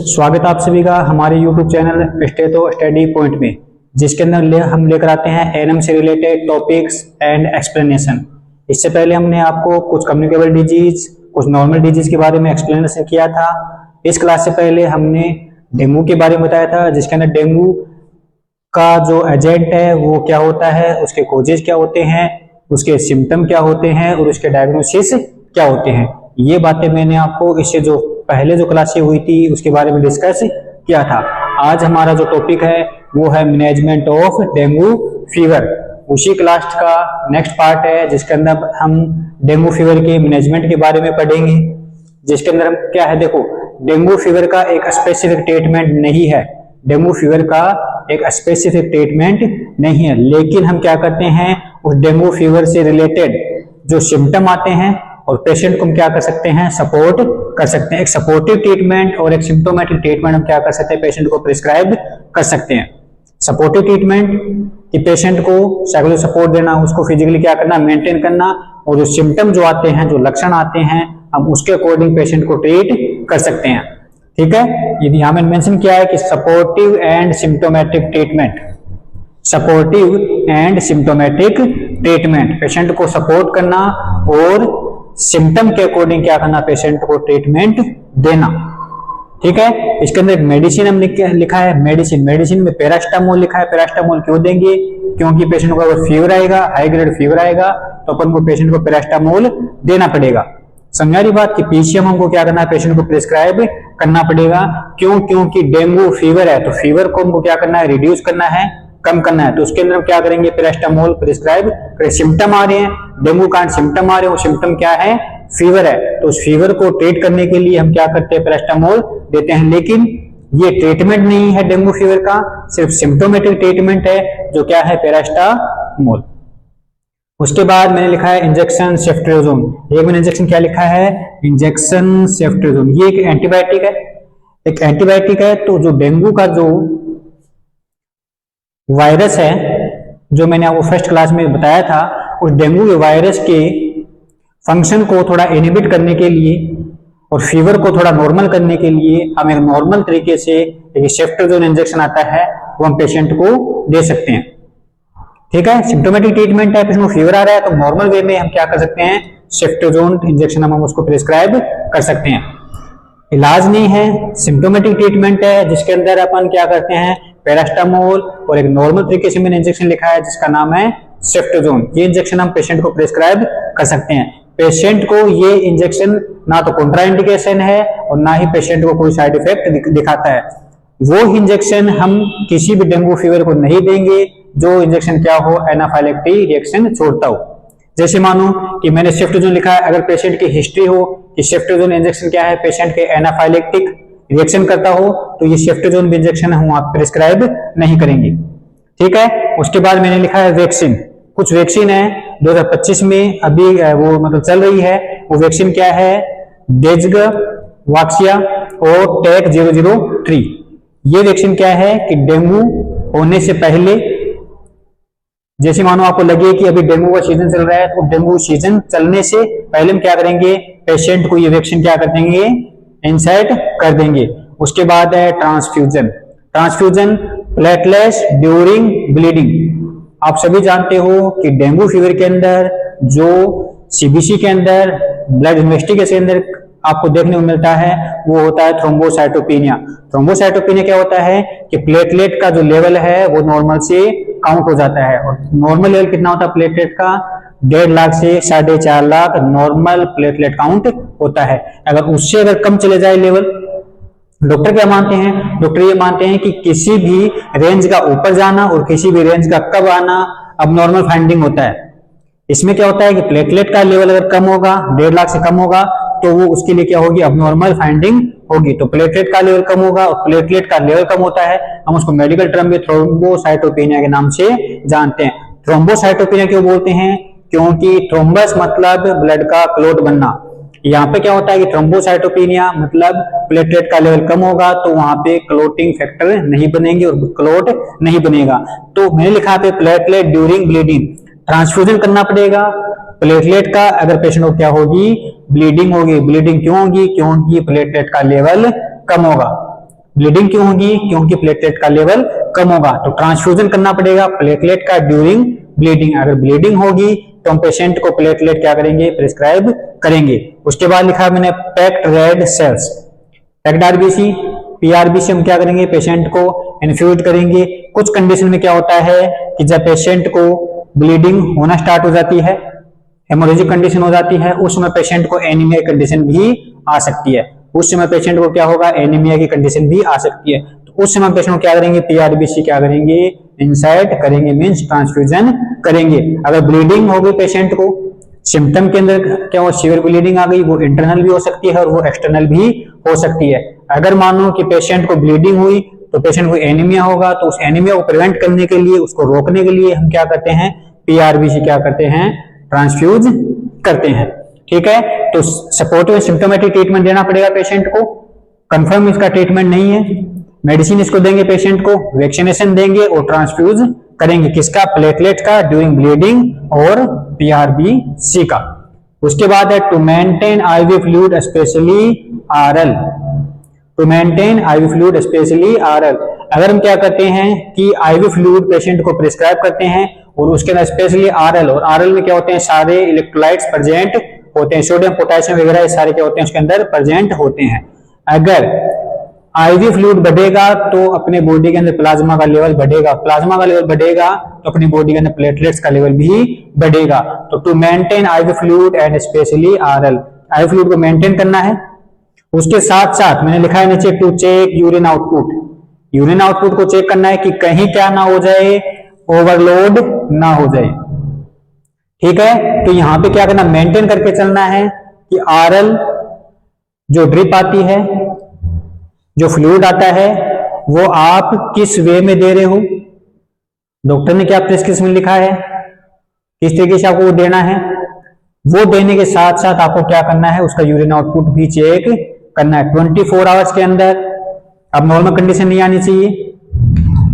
स्वागत आप सभी का हमारे YouTube channel stetho study point में, जिसके अंदर हम लेकर आते हैं एनएम से रिलेटेड टॉपिक्स एंड एक्सप्लेनेशन। इससे पहले हमने आपको कुछ कम्युनिकेबल डिजीज, कुछ नॉर्मल डिजीज के बारे में एक्सप्लेनेशन किया था। इस क्लास से पहले हमने डेंगू के बारे में बताया था, जिसके अंदर डेंगू का जो एजेंट है वो क्या होता है, उसके कोजेज क्या होते हैं, उसके सिम्टम क्या होते हैं और उसके डायग्नोसिस क्या होते हैं। ये बातें मैंने आपको इससे जो पहले जो क्लासें हुई थी उसके बारे में डिस्कस किया था। आज हमारा जो टॉपिक है वो है मैनेजमेंट ऑफ डेंगू फीवर। उसी क्लास का नेक्स्ट पार्ट है, जिसके अंदर हम डेंगू फीवर के मैनेजमेंट के बारे में पढ़ेंगे। जिसके अंदर हम क्या है, देखो डेंगू फीवर का एक स्पेसिफिक ट्रीटमेंट नहीं है, डेंगू फीवर का एक स्पेसिफिक ट्रीटमेंट नहीं है, लेकिन हम क्या करते हैं उस डेंगू फीवर से रिलेटेड जो सिम्टम आते हैं और पेशेंट को हम क्या कर सकते हैं, सपोर्ट कर सकते हैं। एक सपोर्टिव ट्रीटमेंट और एक सिम्टोमेटिक ट्रीटमेंट हम क्या कर सकते हैं, पेशेंट को प्रिस्क्राइब कर सकते हैं। सपोर्टिव ट्रीटमेंट कि पेशेंट को साइकोलॉजिकल सपोर्ट देना, उसको फिजिकली क्या करना, मेंटेन करना, और जो सिम्टम जो आते हैं, जो लक्षण आते हैं, हम उसके अकॉर्डिंग पेशेंट को ट्रीट कर सकते हैं। ठीक है, ये यहाँ में मेंशन किया है कि supportive and symptomatic treatment, supportive and symptomatic treatment, patient को सपोर्ट करना और सिम्टम के अकॉर्डिंग क्या करना, पेशेंट को ट्रीटमेंट देना। ठीक है, इसके अंदर मेडिसिन हम लिखा है, मेडिसिन में पैरास्टामोल लिखा है। पैरास्टामोल क्यों देंगे, क्योंकि पेशेंट को अगर फीवर आएगा, हाई ग्रेड फीवर आएगा, तो अपन को पेशेंट को पैरास्टामोल देना पड़ेगा। समझारी बात कि पीसीएम हमको क्या करना है, पेशेंट को प्रिस्क्राइब करना पड़ेगा। क्यों, क्योंकि डेंगू फीवर है तो फीवर को हमको क्या करना है, रिड्यूस करना है, कम करना है। तो उसके अंदर हम क्या करेंगे, पैरास्टामोल प्रिस्क्राइब करें। सिम्टम आ रहे हैं, डेंगू का सिम्टम आ रहे हैं, वो सिम्टम क्या है, फीवर है, तो उस फीवर को ट्रीट करने के लिए हम क्या करते हैं, पैरास्टामोल देते हैं। लेकिन ये ट्रीटमेंट नहीं है डेंगू फीवर का, सिर्फ सिम्टोमेटिक ट्रीटमेंट है, जो क्या है, पैरास्टामोल। उसके बाद मैंने लिखा है इंजेक्शन सेफ्ट्रियाजोन। एक मैंने इंजेक्शन क्या लिखा है, इंजेक्शन सेफ्ट्रियाजोन। ये एक एंटीबायोटिक है, एक एंटीबायोटिक है। तो जो डेंगू का जो वायरस है, जो मैंने आपको फर्स्ट क्लास में बताया था, उस डेंगू के वायरस के फंक्शन को थोड़ा इनहिबिट करने के लिए और फीवर को थोड़ा नॉर्मल करने के लिए हम एक नॉर्मल तरीके से एक सेफ्ट्रियाजोन इंजेक्शन आता है, वो हम पेशेंट को दे सकते हैं। ठीक है, सिम्टोमेटिक ट्रीटमेंट है, पेशेंट को फीवर आ रहा है, तो नॉर्मल वे में हम क्या कर सकते हैं, सेफ्ट्रियाजोन इंजेक्शन हम उसको प्रिस्क्राइब कर सकते हैं। इलाज नहीं है, सिम्टोमेटिक ट्रीटमेंट है, जिसके अंदर अपन क्या करते हैं, पैरास्टामोल और एक नॉर्मल तरीके से मैंने इंजेक्शन लिखा है जिसका नाम है सेफ्ट्रियाजोन। ये इंजेक्शन हम पेशेंट को प्रिस्क्राइब कर सकते हैं। पेशेंट को ये इंजेक्शन ना तो कॉन्ट्राइंडिकेशन है और ना ही पेशेंट को कोई साइड इफेक्ट दिखाता है। वो इंजेक्शन हम किसी भी डेंगू फीवर को नहीं देंगे जो इंजेक्शन क्या हो, एनाफाइलेक्टिक रिएक्शन छोड़ता हो। जैसे मानो कि मैंने सेफ्ट्रियाजोन लिखा है, अगर पेशेंट की हिस्ट्री हो कि सेफ्ट्रियाजोन इंजेक्शन क्या है, पेशेंट के एनाफाइलेक्टिक रिएक्शन करता हो, तो ये सेफ्ट्रियाजोन इंजेक्शन हम आप प्रिस्क्राइब नहीं करेंगे। ठीक है, उसके बाद मैंने लिखा है वैक्सीन। कुछ वैक्सीन है 2025 में अभी वो मतलब चल रही है, वो वैक्सीन क्या है, डेजग वाक्सिया और टेक 003। ये वैक्सीन क्या है कि डेंगू होने से पहले, जैसे मानो आपको लगे कि अभी डेंगू का सीजन चल रहा है, तो डेंगू सीजन चलने से पहले हम क्या करेंगे, पेशेंट को ये वैक्सीन क्या कर देंगे, इंसर्ट कर देंगे। उसके बाद है transfusion. Transfusion platelets during bleeding. आप सभी जानते हो कि डेंगू फीवर के अंदर जो सीबीसी के अंदर ब्लड इन्वेस्टिगेशन के अंदर आपको देखने को मिलता है वो होता है थ्रोम्बोसाइटोपिनिया। थ्रोम्बोसाइटोपिनिया क्या होता है कि प्लेटलेट का जो लेवल है वो नॉर्मल से काउंट हो जाता है, और नॉर्मल लेवल कितना होता है प्लेटलेट का, 1.5 लाख से 4.5 लाख नॉर्मल प्लेटलेट काउंट होता है। अगर उससे अगर कम चले जाए लेवल, डॉक्टर क्या मानते हैं, डॉक्टर ये मानते हैं कि किसी भी रेंज का ऊपर जाना और किसी भी रेंज का कम आना अब नॉर्मल फाइंडिंग होता है। इसमें क्या होता है कि प्लेटलेट का लेवल अगर कम होगा, 1.5 लाख से कम होगा, तो वो उसके लिए क्या होगी, अब नॉर्मल फाइंडिंग होगी। तो प्लेटलेट का लेवल कम होगा और प्लेटलेट का लेवल कम होता है, हम उसको मेडिकल टर्म में थ्रोम्बोसाइटोपिनिया के नाम से जानते हैं। थ्रोम्बोसाइटोपिनिया क्यों बोलते हैं, क्योंकि थ्रोम्बस मतलब ब्लड का क्लॉट बनना। यहाँ पे क्या होता है कि थ्रोम्बोसाइटोपिनिया मतलब प्लेटलेट का लेवल कम होगा तो वहां पे क्लोटिंग फैक्टर नहीं बनेंगे और क्लॉट नहीं बनेगा। तो मैंने लिखा पे प्लेटलेट ड्यूरिंग ब्लीडिंग, ट्रांसफ्यूजन करना पड़ेगा प्लेटलेट का, अगर पेशेंट को क्या होगी, ब्लीडिंग होगी। ब्लीडिंग क्यों होगी, क्योंकि प्लेटलेट का लेवल कम होगा। ब्लीडिंग क्यों होगी? क्योंकि प्लेटलेट का लेवल कम होगा, तो ट्रांसफ्यूजन करना पड़ेगा प्लेटलेट का ड्यूरिंग ब्लीडिंग। अगर ब्लीडिंग होगी तो हम पेशेंट को प्लेटलेट क्या करेंगे? प्रिस्क्राइब करेंगे। उसके बाद लिखा है मैंने packed red cells, packed RBC, PRBC हम क्या करेंगे? पेशेंट को इन्फ्यूज करेंगे। कुछ कंडीशन में क्या होता है कि जब पेशेंट को ब्लीडिंग होना स्टार्ट हो जाती है, हेमोरेजिक कंडीशन हो जाती है, उस समय पेशेंट को एनीमिया कंडीशन भी आ सकती है। उस समय पेशेंट को क्या होगा? एनीमिया की कंडीशन भी आ सकती है। तो उस समय पेशेंट को क्या करेंगे? पीआरबीसी क्या करेंगे? इंसर्ट करेंगे, मींस ट्रांसफ्यूजन करेंगे। अगर ब्लीडिंग हो गई पेशेंट को, सिम्टम के अंदर क्या हो? सीवियर ब्लीडिंग आ गई, वो इंटरनल भी हो सकती है और वो एक्सटर्नल भी हो सकती है। अगर मानो कि पेशेंट को ब्लीडिंग हुई तो पेशेंट को एनीमिया होगा, तो उस एनीमिया को प्रिवेंट करने के लिए, उसको रोकने के लिए हम क्या करते हैं? पीआरबीसी क्या करते हैं? ट्रांसफ्यूज करते हैं। ठीक है, तो सपोर्टिव सिम्टोमेटिक ट्रीटमेंट देना पड़ेगा पेशेंट को। कंफर्म इसका ट्रीटमेंट नहीं है, मेडिसिन इसको देंगे पेशेंट को, वैक्सीनेशन देंगे और ट्रांसफ्यूज करेंगे। किसका? प्लेटलेट का ड्यूरिंग ब्लीडिंग और पीआरबीसी का। उसके बाद है to maintain IV fluid specially RL, to maintain IV fluid specially RL. अगर हम क्या करते हैं कि आईवी फ्लूइड पेशेंट को प्रिस्क्राइब करते हैं और उसके अंदर स्पेशली आरएल, और आरएल में क्या होते हैं? सारे इलेक्ट्रोलाइट्स प्रेजेंट होते हैं, सोडियम पोटेशियम वगैरह सारे क्या होते हैं? उसके अंदर प्रेजेंट होते हैं। अगर आईवी फ्लूइड बढ़ेगा तो अपने बॉडी के अंदर प्लाज्मा का लेवल बढ़ेगा, प्लाज्मा का लेवल बढ़ेगा तो अपनी बॉडी के अंदर प्लेटलेट्स का लेवल भी बढ़ेगा। तो to maintain IV fluid and specially RL, IV fluid को मेंटेन करना है। उसके साथ साथ मैंने लिखा है नीचे to check urine output, urine output को चेक करना है कि कहीं क्या ना हो जाए, ओवरलोड ना हो जाए। ठीक है, तो यहां पे क्या करना? मेंटेन करके चलना है कि आरएल जो ड्रिप आती है, जो फ्लूइड आता है, वो आप किस वे में दे रहे हो, डॉक्टर ने क्या प्रिस्क्रिप्शन में लिखा है, किस तरीके से आपको देना है, वो देने के साथ साथ आपको क्या करना है? उसका यूरिन आउटपुट भी चेक करना है 24 आवर्स के अंदर। अब नॉर्मल कंडीशन नहीं आनी चाहिए,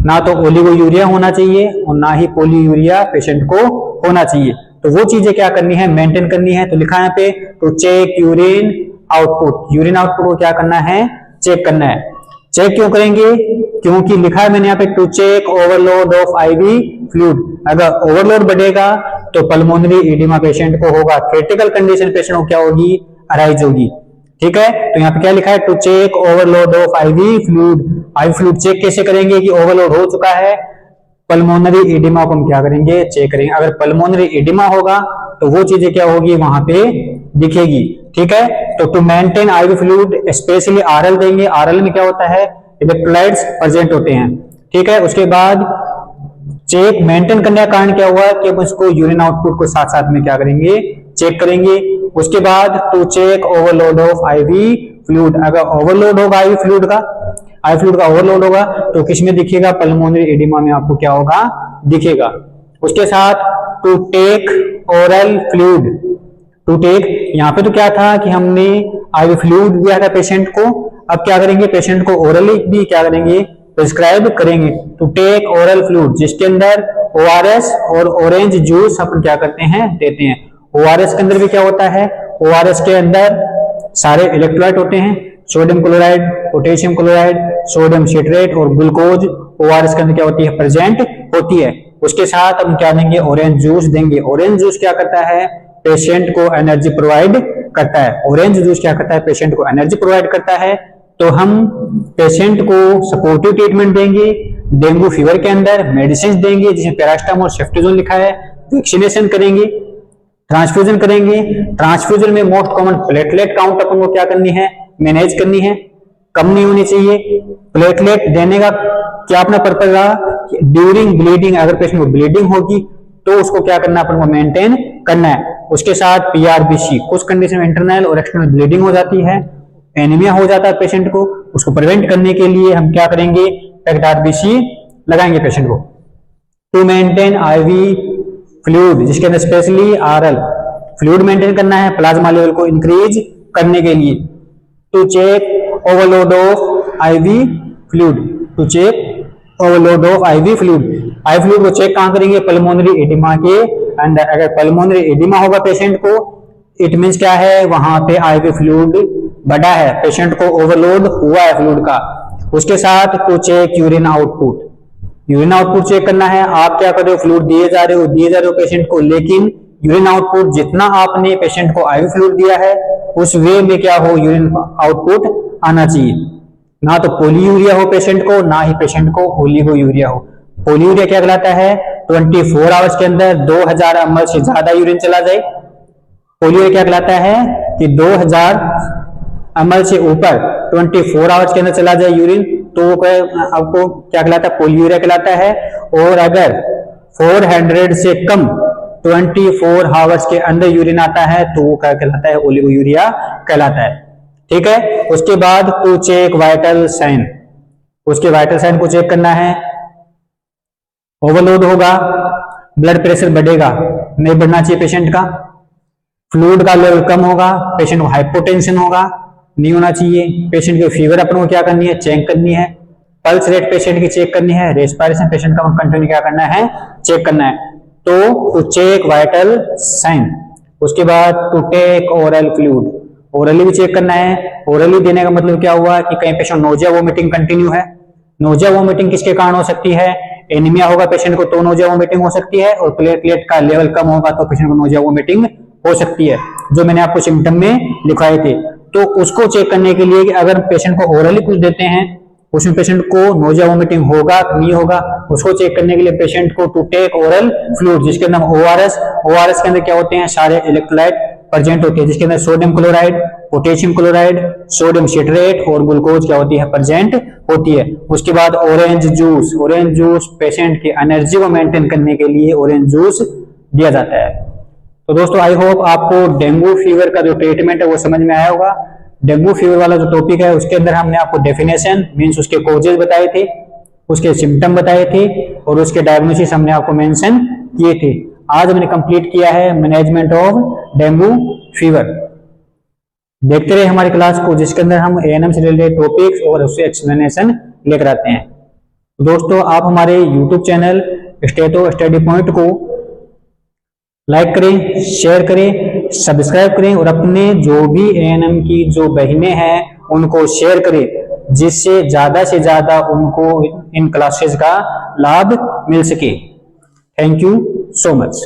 ना तो ओलिगोयूरिया होना चाहिए और ना ही पॉलीयूरिया पेशेंट को होना चाहिए। तो वो चीजें क्या करनी है? मेंटेन करनी है। तो लिखा है पे to check urine output, urine output को क्या करना है? चेक करना है। चेक क्यों करेंगे? क्योंकि लिखा है मैंने यहाँ पे to check overload of IV fluid. अगर ओवरलोड बढ़ेगा तो पल्मोनरी एडिमा पेशेंट को होगा, क्रिटिकल कंडीशन पेशेंट को क्या होगी? अराइज होगी। ठीक है, तो यहाँ पे क्या लिखा है? To check overload of IV fluid. IV fluid check कैसे करेंगे कि ओवरलोड हो चुका है? पल्मोनरी एडिमा को हम क्या करेंगे? चेक करेंगे। अगर पल्मोनरी एडिमा होगा तो वो चीजें क्या होगी? वहां पे दिखेगी। ठीक है, तो to maintain IV fluid specially RL देंगे। आरएल में क्या होता है? इलेक्ट्रोलाइट्स प्रेजेंट होते हैं। ठीक है, उसके बाद चेक मेंटेन करने का कारण क्या हुआ कि हम उसको यूरिन आउटपुट को साथ साथ में क्या करेंगे? चेक करेंगे। उसके बाद to check overload of IV fluid. अगर ओवरलोड होगा आईवी फ्लूइड का, आईवी फ्लूइड का ओवरलोड होगा तो किसमें दिखेगा? पल्मोनरी एडिमा में आपको क्या होगा? दिखेगा। उसके साथ to take oral fluid, to take, यहाँ पे तो क्या था कि हमने आईवी फ्लूइड दिया था पेशेंट को, अब क्या करेंगे? पेशेंट को ओरली भी क्या करेंगे? प्रिस्क्राइब करेंगे। टू टेक ओरल फ्लूइड, जिसके अंदर ओआरएस और ऑरेंज जूस अपन क्या करते हैं? देते हैं। ओआरएस के अंदर भी क्या होता है? ओआरएस के अंदर सारे इलेक्ट्रोलाइट होते हैं, sodium chloride, potassium chloride, sodium citrate और ग्लूकोज ओआरएस के अंदर क्या होती है? प्रेजेंट होती है। उसके साथ हम क्या देंगे? ऑरेंज जूस देंगे। ऑरेंज जूस क्या करता है? पेशेंट को एनर्जी प्रोवाइड करता है। ऑरेंज जूस क्या करता है? पेशेंट को एनर्जी प्रोवाइड करता है। तो हम पेशेंट को सपोर्टिव ट्रीटमेंट देंगे। डेंगू फीवर के अंदर मेडिसिन देंगे जिसमें पैरास्टामोल, सेफ्ट्रिजोन लिखा है। वैक्सीनेशन करेंगे, ट्रांसफ्यूजन करेंगे। ट्रांसफ्यूजन में मोस्ट कॉमन प्लेटलेट काउंट अपन को क्या करनी है? मैनेज करनी है, कम नहीं होनी चाहिए। प्लेटलेट देने का क्या अपना पर्पज रहा? ड्यूरिंग ब्लीडिंग, अगर पेशेंट को ब्लीडिंग होगी तो उसको क्या करना है? अपन को मेंटेन करना है। उसके साथ पीआरबीसी, कुछ कंडीशन में इंटरनल और एक्सटर्नल ब्लीडिंग हो जाती है, एनीमिया हो जाता है पेशेंट को, उसको प्रिवेंट करने के लिए हम क्या करेंगे? पैक्ड आरबीसी लगाएंगे पेशेंट को। टू मेंटेन आईवी फ्लूइड, जिसके अंदर स्पेशली आरएल फ्लूइड मेंटेन करना है प्लाज्मा लेवल को इंक्रीज करने के लिए। To check overload of IV fluid, to check overload of IV fluid. IV fluid को चेक कहां करेंगे? पल्मोनरी एडिमा के अंदर। अगर पल्मोनरी एडिमा होगा पेशेंट को, इट मींस क्या है? वहां पे आईवी फ्लूइड बढ़ा है, पेशेंट को ओवरलोड हुआ है फ्लूइड का। उसके साथ to check urine output, urine output check करना है। आप क्या कर रहे हो, फ्लूइड दिए जा रहे हो पेशेंट को, लेकिन यूरिन आउटपुट जितना आपने पेशेंट को आईवी फ्लूइड दिया है उस वे में क्या हो, यूरिन आउटपुट आना चाहिए। ना तो पोलीयूरिया हो पेशेंट को, ना ही पेशेंट को ओलिगोयूरिया हो। पोलीयूरिया क्या कहलाता है, 24 आवर्स के अंदर 2000 ml से ज्यादा यूरिन चला जाए। पोलीयूरिया क्या कहलाता है कि 2000 ml से ऊपर 24 आवर्स के अंदर चला जाए यूरिन, तो आपको क्या कहलाता है, पोलीयूरिया कहलाता है। और अगर 400 से कम 24 आवर्स के अंदर यूरिन आता है तो वो क्या कहलाता है, ओलिगोयूरिया कहलाता है। ठीक है। उसके बाद टू चेक वाइटल साइन, उसके वाइटल साइन को चेक करना है। ओवरलोड होगा, ब्लड प्रेशर बढ़ेगा, नहीं बढ़ना चाहिए पेशेंट का। फ्लूइड का लेवल कम होगा, पेशेंट को हाइपोटेंशन होगा, नहीं होना चाहिए। पेशेंट की फीवर अपन को क्या करनी है, चेक करनी है। पल्स रेट पेशेंट की चेक करनी है। रेस्पिरेशन पेशेंट का कंटिन्यू क्या करना है, चेक करना है। तो टू चेक वाइटल साइन। उसके बाद to take oral fluid, orally भी चेक करना है। ओरली देने का मतलब क्या हुआ कि कहीं पेशेंट नोजिया वोमिटिंग कंटिन्यू है। नोजिया वोमिटिंग किसके कारण हो सकती है, एनीमिया होगा पेशेंट को तो नोजिया वोमिटिंग हो सकती है, और प्लेटलेट का लेवल कम होगा तो पेशेंट को नोजिया वोमिटिंग हो सकती है, जो मैंने आपको सिम्टम में लिखवाए थे। तो उसको चेक करने के लिए कि अगर पेशेंट को ओरली कुछ देते हैं उसमें पेशेंट को नोजिया वोमिटिंग होगा नहीं होगा, उसको चेक करने के लिए पेशेंट को टू टेक ओरल फ्लूइड, जिसके अंदर ओआरएस के अंदर क्या होते हैं, सारे इलेक्ट्रोलाइट प्रेजेंट होते हैं, जिसके अंदर sodium chloride, potassium chloride, sodium citrate और ग्लूकोज क्या होती है, प्रेजेंट होती है। उसके बाद ऑरेंज जूस पेशेंट की एनर्जी को मेंटेन करने के लिए ऑरेंज जूस दिया जाता है। तो दोस्तों आई होप आपको डेंगू फीवर का जो ट्रीटमेंट है वो समझ में आया होगा। डेंगू फीवर वाला जो टॉपिक है उसके अंदर हमने आपको डेफिनेशन मींस उसके कॉजेज बताए थे, उसके सिम्टम बताए थे और उसके डायग्नोसिस हमने आपको मेंशन किए थे। आज हमने कंप्लीट किया है मैनेजमेंट ऑफ डेंगू फीवर। देखते रहे हमारी क्लास को, जिसके अंदर हम एएनएम से रिलेटेड टॉपिक्स और उससे एक्सप्लेनेशन लेकर आते हैं। तो दोस्तों आप हमारे यूट्यूब चैनल स्टेटो स्टडी पॉइंट को लाइक करें, शेयर करें, सब्सक्राइब करें और अपने जो भी एएनएम की जो बहनें हैं उनको शेयर करें, जिससे ज्यादा से ज्यादा उनको इन क्लासेस का लाभ मिल सके। Thank you so much.